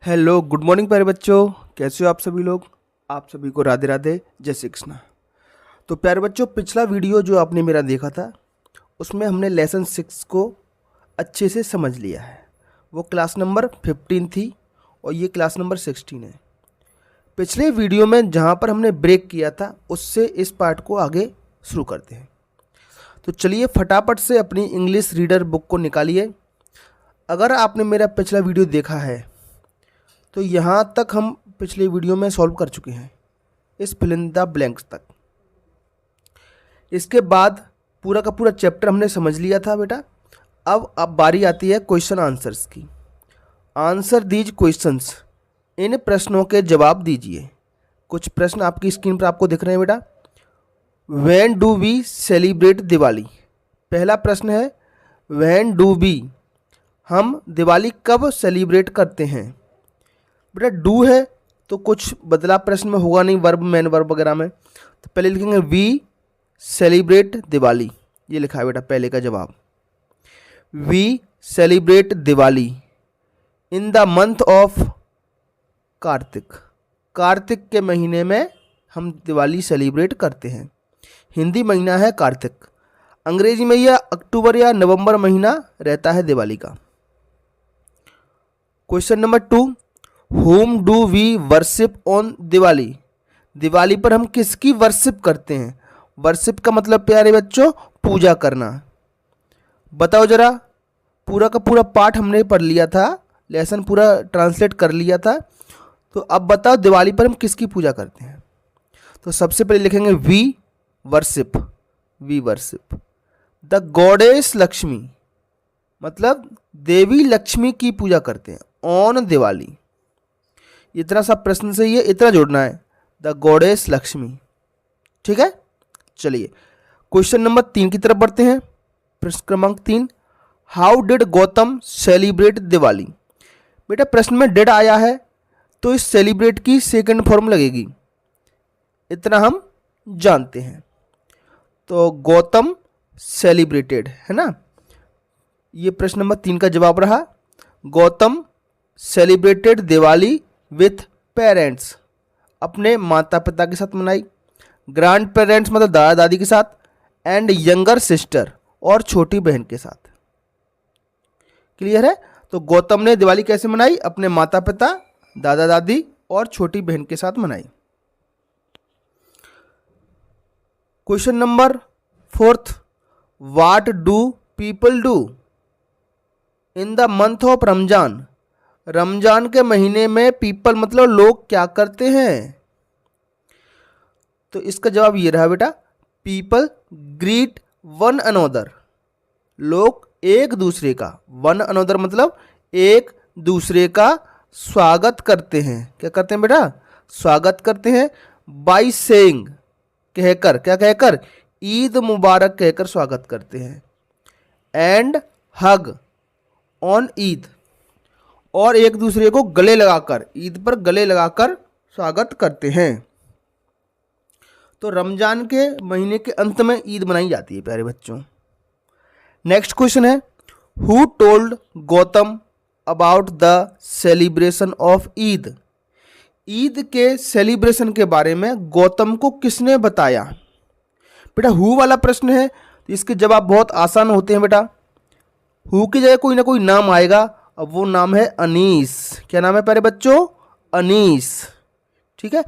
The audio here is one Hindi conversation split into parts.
हेलो गुड मॉर्निंग प्यारे बच्चों, कैसे हो आप सभी लोग। आप सभी को राधे राधे, जय श्री कृष्ण। तो प्यारे बच्चों, पिछला वीडियो जो आपने मेरा देखा था उसमें हमने लेसन 6 को अच्छे से समझ लिया है। वो क्लास नंबर 15 थी और ये क्लास नंबर 16 है। पिछले वीडियो में जहाँ पर हमने ब्रेक किया था उससे इस पार्ट को आगे शुरू करते हैं। तो चलिए फटाफट से अपनी इंग्लिश रीडर बुक को निकालिए। अगर आपने मेरा पिछला वीडियो देखा है तो यहाँ तक हम पिछले वीडियो में सॉल्व कर चुके हैं, इस फिल इन द ब्लैंक्स तक। इसके बाद पूरा का पूरा चैप्टर हमने समझ लिया था बेटा। अब बारी आती है क्वेश्चन आंसर्स की। आंसर दीज क्वेश्चंस, इन प्रश्नों के जवाब दीजिए। कुछ प्रश्न आपकी स्क्रीन पर आपको दिख रहे हैं बेटा। When do we celebrate Diwali? पहला प्रश्न है व्हेन डू वी, हम दिवाली कब सेलिब्रेट करते हैं? बेटा डू है तो कुछ बदला प्रश्न में होगा नहीं, वर्ब मैन वर्ब वगैरह में। तो पहले लिखेंगे वी सेलिब्रेट दिवाली, ये लिखा है बेटा पहले का जवाब। We celebrate Diwali in the month of Kartik. Kartik के महीने में हम दिवाली सेलिब्रेट करते हैं। हिंदी महीना है कार्तिक, अंग्रेजी में यह अक्टूबर या नवंबर महीना रहता है दिवाली का। Question number 2, Whom do we worship on Diwali? Diwali पर हम किसकी वर्शिप करते हैं? वर्शिप का मतलब प्यारे बच्चों पूजा करना। बताओ जरा, पूरा का पूरा पाठ हमने पढ़ लिया था, लेसन पूरा ट्रांसलेट कर लिया था। तो अब बताओ दिवाली पर हम किसकी पूजा करते हैं? तो सबसे पहले लिखेंगे we worship, we worship the goddess Lakshmi, मतलब देवी लक्ष्मी की पूजा करते हैं ऑन दिवाली। इतना सा प्रश्न से ये इतना जोड़ना है, द गॉडेस लक्ष्मी। ठीक है, चलिए क्वेश्चन नंबर 3 की तरफ बढ़ते हैं। प्रश्न क्रमांक 3, how did Gautam celebrate Diwali? बेटा प्रश्न में डिड आया है तो इस सेलिब्रेट की सेकंड फॉर्म लगेगी, इतना हम जानते हैं। तो गौतम सेलिब्रेटेड है ना, ये प्रश्न नंबर 3 का जवाब रहा। Gautam celebrated Diwali with parents, अपने माता पिता के साथ मनाई। ग्रैंड पेरेंट्स मतलब दादा दादी के साथ। एंड यंगर सिस्टर, और छोटी बहन के साथ। क्लियर है? तो गौतम ने दिवाली कैसे मनाई? अपने माता पिता, दादा दादी और छोटी बहन के साथ मनाई। Question number 4, what do people do in the month of Ramzan? Ramzan के महीने में पीपल मतलब लोग क्या करते हैं? तो इसका जवाब ये रहा बेटा, पीपल ग्रीट वन अनोदर, लोग एक दूसरे का, वन अनोदर मतलब एक दूसरे का स्वागत करते हैं। क्या करते हैं बेटा? स्वागत करते हैं। बाय सेइंग, कहकर, क्या कहकर? ईद मुबारक कहकर स्वागत करते हैं। एंड हग ऑन ईद, और एक दूसरे को गले लगाकर, ईद पर गले लगाकर स्वागत करते हैं। तो रमजान के महीने के अंत में ईद मनाई जाती है प्यारे बच्चों। नेक्स्ट क्वेश्चन है, who told Gautam about the celebration of Eid? Eid के सेलिब्रेशन के बारे में गौतम को किसने बताया? बेटा हु वाला प्रश्न है तो इसके जवाब बहुत आसान होते हैं बेटा। हु की जगह कोई ना कोई नाम आएगा, अब वो नाम है अनीस। क्या नाम है प्यारे बच्चों? अनीस। ठीक है,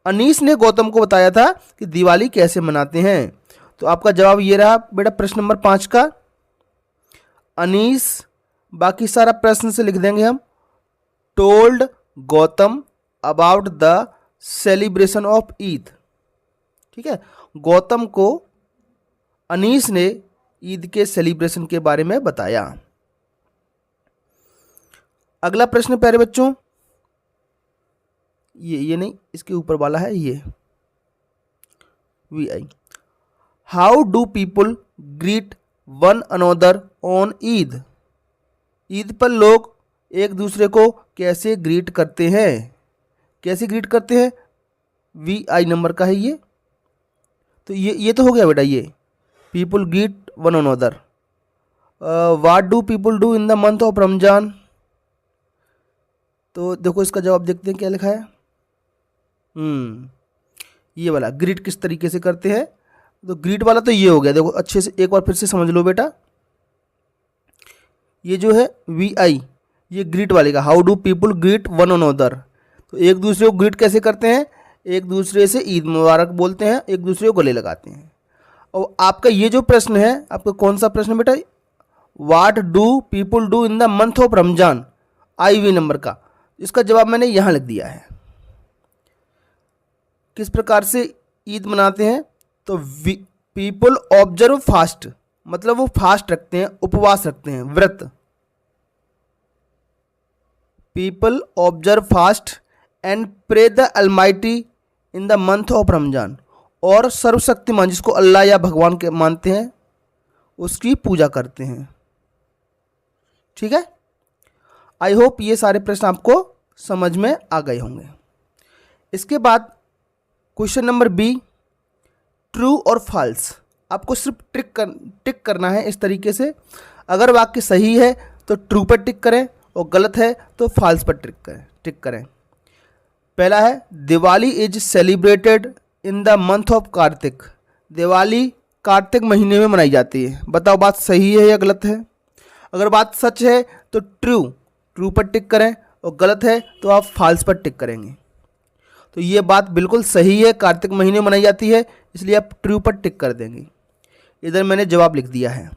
अनीस ने गौतम को बताया था कि दिवाली कैसे मनाते हैं। तो आपका जवाब ये रहा बेटा प्रश्न नंबर 5 का, अनीस। बाकी सारा प्रश्न से लिख देंगे हम, told Gautam about the celebration of Eid. ठीक है, गौतम को अनीस ने ईद के सेलिब्रेशन के बारे में बताया। अगला प्रश्न प्यारे बच्चों, ये नहीं, इसके ऊपर वाला है ये, वी आई। How do people greet one another on Eid? Eid पर लोग एक दूसरे को कैसे ग्रीट करते हैं? कैसे ग्रीट करते हैं? वी आई नंबर का है ये। तो ये तो हो गया बेटा, ये people greet one another. What do people do in the month of Ramzan? तो देखो इसका जवाब देखते हैं क्या लिखा है। ये वाला ग्रीट किस तरीके से करते हैं। तो ग्रीट वाला तो ये हो गया, देखो अच्छे से एक बार फिर से समझ लो बेटा। ये जो है VI, ये ग्रीट वाले का, how do people greet one another. तो एक दूसरे को ग्रीट कैसे करते हैं, एक दूसरे से ईद मुबारक बोलते हैं, एक दूसरे को गले लगाते हैं। और आपका ये जो प्रश्न है, आपका कौन सा प्रश्न बेटा, what do people do in the month of Ramzan, IV number का, इसका जवाब मैंने यहाँ लिख दिया है। किस प्रकार से ईद मनाते हैं, तो पीपल ऑब्जर्व फास्ट, मतलब वो फास्ट रखते हैं, उपवास रखते हैं, व्रत। People observe fast and pray the almighty in the month of Ramzan, और सर्वशक्तिमान जिसको अल्लाह या भगवान के मानते हैं उसकी पूजा करते हैं। ठीक है, आई होप ये सारे प्रश्न आपको समझ में आ गए होंगे। इसके बाद क्वेश्चन नंबर B, ट्रू और फॉल्स। आपको सिर्फ टिक करना है इस तरीके से। अगर वाक्य सही है तो ट्रू पर टिक करें और गलत है तो फॉल्स पर टिक करें। पहला है Diwali is celebrated in the month of Kartik. Diwali Kartik महीने में मनाई जाती है। बताओ बात सही है या गलत है। अगर बात सच है तो ट्रू पर टिक करें और गलत है तो आप फॉल्स पर टिक करेंगे। तो ये बात बिल्कुल सही है, कार्तिक महीने में मनाई जाती है, इसलिए आप ट्रू पर टिक कर देंगे। इधर मैंने जवाब लिख दिया है।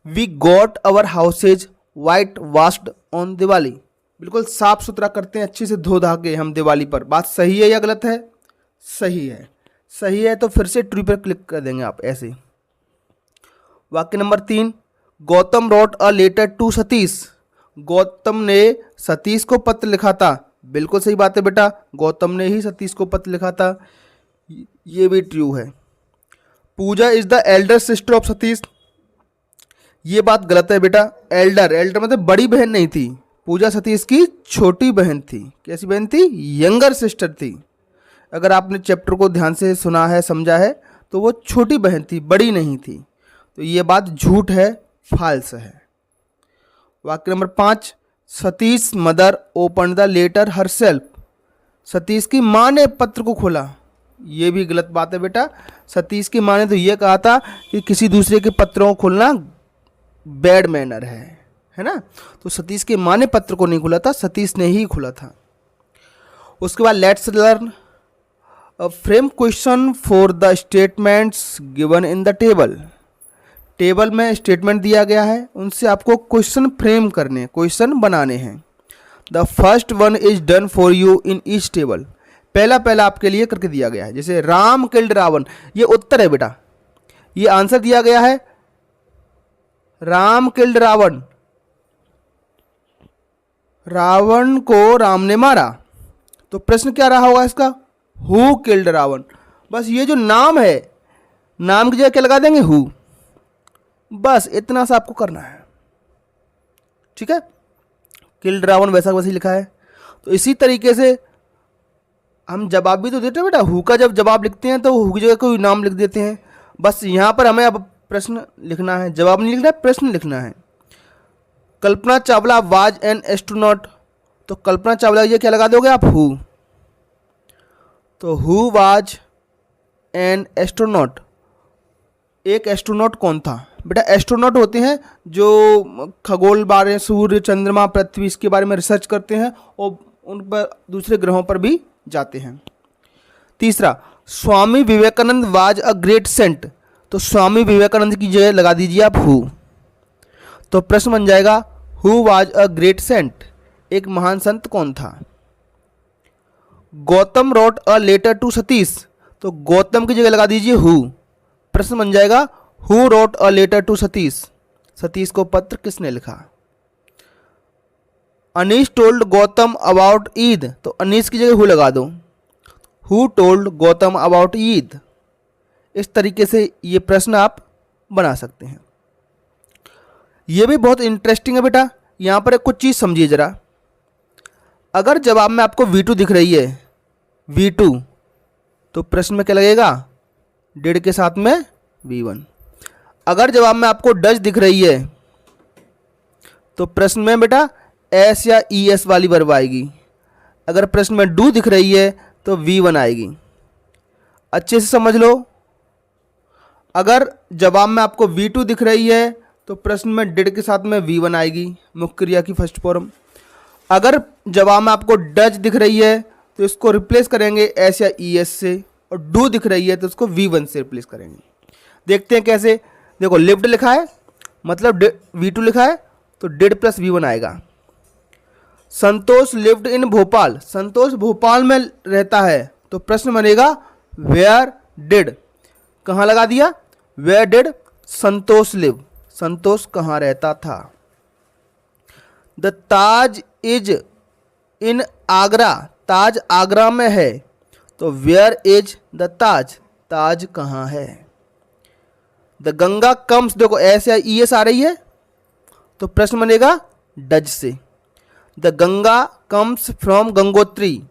We got our houses white washed on Diwali. बिल्कुल साफ सुथरा करते हैं, अच्छे से धो धा के हम दिवाली पर। बात सही है या गलत है, सही है। सही है तो फिर से ट्रू पर क्लिक कर देंगे आप ऐसे। वाक्य number 3, Gautam wrote a letter to Satish. Gautam ने सतीश को पत्र लिखा था। बिल्कुल सही बात है बेटा, गौतम ने ही सतीश को पत्र लिखा था, ये भी ट्रू है। Pooja is the elder sister of Satish. ये बात गलत है बेटा। एल्डर मतलब बड़ी बहन नहीं थी, पूजा सतीश की छोटी बहन थी। कैसी बहन थी, यंगर सिस्टर थी। अगर आपने चैप्टर को ध्यान से सुना है, समझा है, तो वो छोटी बहन थी, बड़ी नहीं थी। तो ये बात झूठ है, फॉल्स है। वाक्य number 5, Satish mother open the letter herself. Satish की माँ ने पत्र को खोला। ये भी गलत बात है बेटा। सतीश की माँ ने तो ये कहा था कि किसी दूसरे के पत्रों को खोलना बैड मैनर है ना। तो सतीश की माँ ने पत्र को नहीं खोला था, सतीश ने ही खोला था। उसके बाद let's learn a frame question for the statements given in the table. Table में स्टेटमेंट दिया गया है, उनसे आपको क्वेश्चन फ्रेम करने, क्वेश्चन बनाने हैं। The first one is done for you in each table. पहला आपके लिए करके दिया गया है। जैसे राम किल्ड रावण, ये उत्तर है बेटा, ये आंसर दिया गया है राम किल्ड रावण। रावण को राम ने मारा। तो प्रश्न क्या रहा होगा इसका, हु किल्ड रावण। बस ये जो नाम है, नाम की जगह क्या लगा देंगे, हु। बस इतना सा आपको करना है। ठीक है, किल्ड रावण वैसा वैसे लिखा है। तो इसी तरीके से हम जवाब भी तो देते हैं बेटा। हु का जब जवाब लिखते हैं तो हु की जगह कोई नाम लिख देते हैं। बस यहाँ पर हमें अब प्रश्न लिखना है, जवाब नहीं लिखना है, प्रश्न लिखना है। Kalpana Chawla was an astronaut. तो कल्पना चावला ये क्या लगा दोगे आप, हु। तो हु वाज एन एस्ट्रोनॉट। एक एस्ट्रोनॉट कौन था बेटा। एस्ट्रोनॉट होते हैं जो खगोल बारे, सूर्य, चंद्रमा, पृथ्वी, इसके बारे में रिसर्च करते हैं और उन पर दूसरे ग्रहों पर भी जाते हैं। तीसरा, Swami Vivekananda was a great saint. तो स्वामी विवेकानंद की जगह लगा दीजिए आप हु। तो प्रश्न बन जाएगा who was a great saint. एक महान संत कौन था। Gautam wrote a letter to Satish. तो गौतम की जगह लगा दीजिए हु। प्रश्न बन जाएगा who wrote a letter to Satish. Satish को पत्र किसने लिखा। Anish told Gautam about Eid. तो अनीश की जगह हु लगा दो। Who told Gautam about Eid. इस तरीके से ये प्रश्न आप बना सकते हैं। ये भी बहुत इंटरेस्टिंग है बेटा। यहाँ पर एक कुछ चीज़ समझिए ज़रा। अगर जवाब में आपको V2 दिख रही है, V2, तो प्रश्न में क्या लगेगा, डेढ़ के साथ में V1। अगर जवाब में आपको डज दिख रही है तो प्रश्न में बेटा एस या ई एस वाली वर्ब आएगी। अगर प्रश्न में डू दिख रही है तो V1 आएगी। अच्छे से समझ लो। अगर जवाब में आपको V2 दिख रही है तो प्रश्न में डिड के साथ में V1 आएगी, मुख्य क्रिया की फर्स्ट फॉर्म। अगर जवाब में आपको डज दिख रही है तो इसको रिप्लेस करेंगे एस या ई एस से, और डू दिख रही है तो उसको V1 से रिप्लेस करेंगे। देखते हैं कैसे। देखो लिव्ड लिखा है मतलब V2 लिखा है तो डिड प्लस V1 आएगा। संतोष लिव्ड इन भोपाल, संतोष भोपाल में रहता है तो प्रश्न बनेगा वेयर डिड, कहाँ लगा दिया, where did Santosh live, Santosh कहाँ रहता था। The Taj is in Agra, Taj Agra में है तो where is the Taj, Taj कहाँ है। द गंगा कम्स, देखो एस या ई एस आ रही है तो प्रश्न बनेगा डज से। The Ganga comes from Gangotri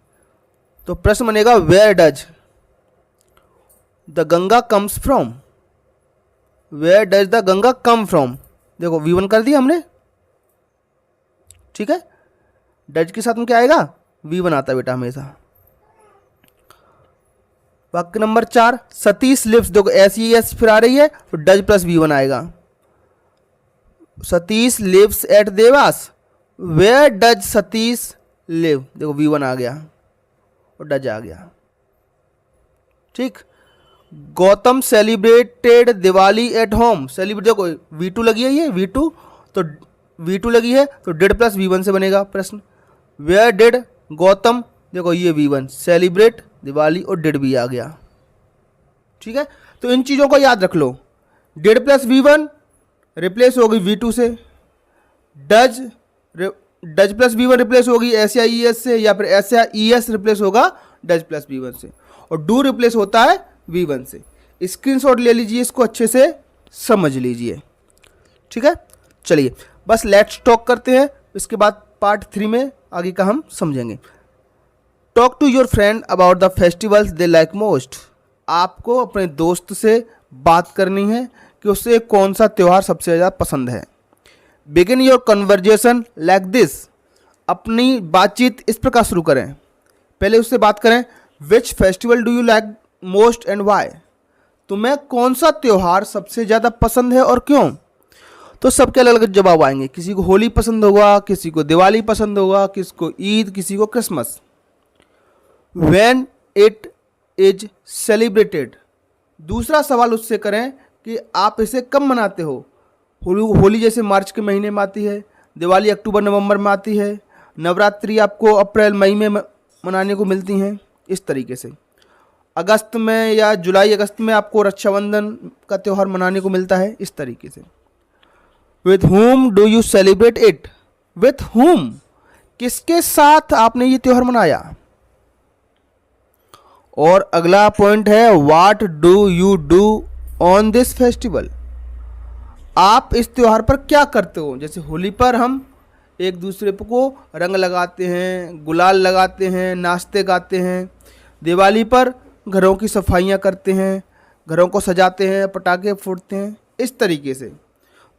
तो प्रश्न बनेगा where does the Ganga comes from, where does the Ganga come from. देखो V1 कर दिया हमने, ठीक है। डज के साथ में क्या आएगा, V1 आता है बेटा हमेशा। वाक्य नंबर 4, सतीश लिव्स, देखो एस ई एस फिर आ रही है तो डज प्लस V1 आएगा। Satish lives at Dewas, where does Satish live, देखो V1 आ गया और डज आ गया, ठीक। Gautam celebrated Diwali at home, celebrate, देखो V2 लगी है, ये V2 तो V2 लगी है तो डिड प्लस V1 से बनेगा प्रश्न। वेयर डिड गौतम, देखो ये V1, सेलिब्रेट दिवाली और डिड भी आ गया, ठीक है। तो इन चीज़ों को याद रख लो। डिड प्लस V1 रिप्लेस होगी V2 से, डज प्लस V1 रिप्लेस होगी एस या ई एस से, या फिर एस या ई एस रिप्लेस होगा डज प्लस V1 से, और डू रिप्लेस होता है V1 से। स्क्रीनशॉट ले लीजिए, इसको अच्छे से समझ लीजिए, ठीक है। चलिए बस लेट्स टॉक करते हैं, इसके बाद पार्ट 3 में आगे का हम समझेंगे। Talk to your friend about the festivals they like most, आपको अपने दोस्त से बात करनी है कि उसे कौन सा त्यौहार सबसे ज़्यादा पसंद है। Begin your conversation like this, अपनी बातचीत इस प्रकार शुरू करें। पहले उससे बात करें, which festival do you like most and why, तुम्हें कौन सा त्यौहार सबसे ज़्यादा पसंद है और क्यों। तो सबके अलग अलग जवाब आएंगे, किसी को होली पसंद होगा, किसी को दिवाली पसंद होगा, किसी को ईद, किसी को Christmas. When it is celebrated, दूसरा सवाल उससे करें कि आप इसे कब मनाते हो। होली जैसे मार्च के महीने में आती है, दिवाली अक्टूबर नवंबर में आती है, नवरात्रि आपको अप्रैल मई में मनाने को मिलती हैं, इस तरीके से। अगस्त में या जुलाई अगस्त में आपको रक्षाबंधन का त्यौहार मनाने को मिलता है, इस तरीके से। With whom do you celebrate it, with whom, किसके साथ आपने ये त्यौहार मनाया। और अगला पॉइंट है, what do you do on this festival, आप इस त्यौहार पर क्या करते हो। जैसे होली पर हम एक दूसरे को रंग लगाते हैं, गुलाल लगाते हैं, नाचते गाते हैं। दिवाली पर घरों की सफाइयाँ करते हैं, घरों को सजाते हैं, पटाखे फोड़ते हैं, इस तरीके से।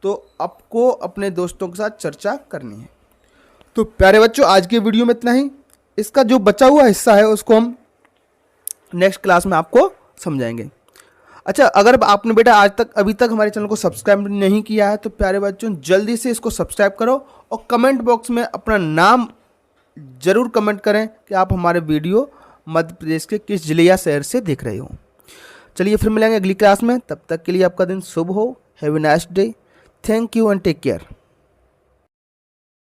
तो आपको अपने दोस्तों के साथ चर्चा करनी है। तो प्यारे बच्चों, आज के वीडियो में इतना ही। इसका जो बचा हुआ हिस्सा है उसको हम नेक्स्ट क्लास में आपको समझाएंगे। अच्छा, अगर आपने बेटा आज तक अभी तक हमारे चैनल को सब्सक्राइब नहीं किया है तो प्यारे बच्चों जल्दी से इसको सब्सक्राइब करो, और कमेंट बॉक्स में अपना नाम ज़रूर कमेंट करें कि आप हमारे वीडियो मध्य प्रदेश के किस जिले या शहर से देख रहे हो। चलिए फिर मिलेंगे अगली क्लास में, तब तक के लिए आपका दिन शुभ हो। Have a nice day, thank you and take care.